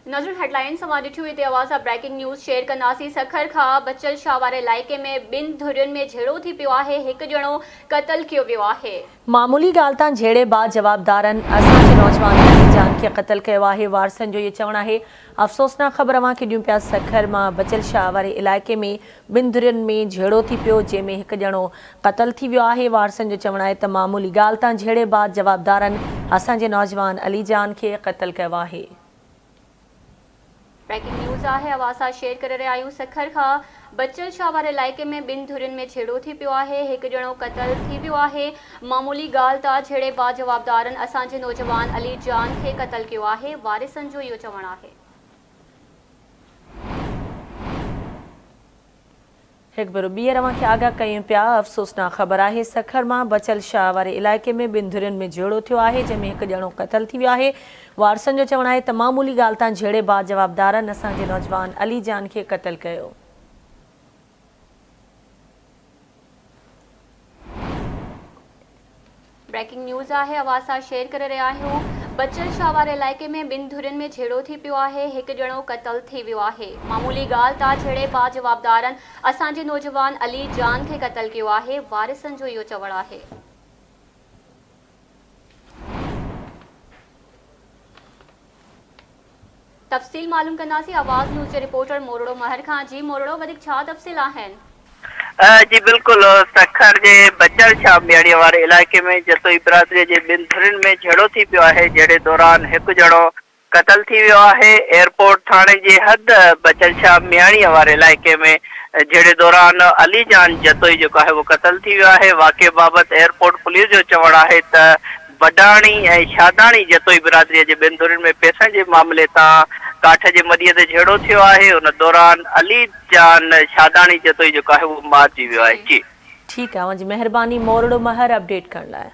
नज़र हेडलाइंस मां ॾिठी हुई आवाज़ ब्रेकिंग न्यूज़ शेयर कंदासीं। सखर खां बचल शाह वारे इलाइक़े में ॿिनि धुरियुनि में झेड़ो थी पियो आहे। हिकु ॼणो क़तल कयो वियो आहे। मामूली ॻाल्हि तां झेड़े बाद जवाबदारनि असांजे नौजवान अली जान खे क़तल कयो आहे। वारसनि जो इहो चवणु आहे। अफ़सोसनाक ख़बर अवांखे ॾियूं पिया। सखर मां बचल शाह वारे इलाइक़े में ॿिनि धुरियुनि में झेड़ो थी पियो, जंहिंमें हिकु ॼणो क़तल थी वियो आहे। वारसनि जो चवणु आहे त मामूली ॻाल्हि तां झेड़े बाद जवाबदारनि असांजे नौजवान अली जान खे क़तल कयो आहे। ब्रेकिंग न्यूज़ आहे, आवाज़ शेयर करे रहिया आहियूं। सखर खां बचल शाह वारे इलाइक़े में ॿिनि धुरियुनि में झेड़ो थी पियो आहे। हिकु ॼणो क़तल थी वियो आहे। मामूली ॻाल्हि तां झेड़े बाद जवाबदारनि असांजे नौजवान अली जान खे क़तल कयो आहे। वारिसनि जो इहो चवणु आहे। हिकु भेरो ॿीहर अवांखे आगाह कयूं पिया। अफ़सोसनाक ख़बर आहे। सखर मां बचल शाह वारे इलाइक़े में ॿिनि धुरियुनि में झेड़ो थियो आहे, जंहिंमें हिकु ॼणो क़तल थी वियो आहे। वारसनि जो चवणु आहे त मामूली ॻाल्हि तां झेड़े बाद जवाबदारनि असांजे नौजवान अली जान खे क़तल कयो। ब्रेकिंग न्यूज़ आहे, आवाज़ शेयर करे रहिया आहियूं। बचल शाह वारे इलाइक़े में ॿिनि धुरियुनि में झेड़ो थी पियो आहे। हिकु ॼणो क़तल थी वियो आहे। मामूली ॻाल्हि तां झेड़े बाद जवाबदारनि असांजे नौजवान अली जान खे क़तल कयो आहे। वारिसनि जो इहो चवणु आहे। तफ़सील मालूम कंदासीं आवाज़ न्यूज़ जे रिपोर्टर मोरड़ो महर खां। जी मोरड़ो, वधीक छा तफ़सील आहिनि? जी बिल्कुल, सखर जे बचल शाह मियाड़ीअ वारे इलाइक़े में जतोई बिरादरीअ जे ॿिनि धुरियुनि में झेड़ो थी पियो आहे, जहिड़े दौरान हिकु ॼणो क़तल थी वियो आहे। एयरपोर्ट थाणे जे हद बचल शाह मियाड़ीअ वारे इलाइक़े में जहिड़े दौरान अली जान जतोई जेको आहे उहो क़तल थी वियो आहे। वाक़े बाबति एयरपोर्ट पुलिस जो चवणु आहे त बडाणी ऐं शादाणी जतोई बिरादरीअ जे ॿिनि धुरियुनि में पैसनि जे मामले तां काठ जे मदीअ ते झेड़ो थियो आहे। उन दौरान अली जान शादाणी जतोई जेको आहे उहो मारिजी वियो आहे। जी ठीकु आहे, मुंहिंजी महिरबानी मोरड़ो महर अपडेट करण लाइ।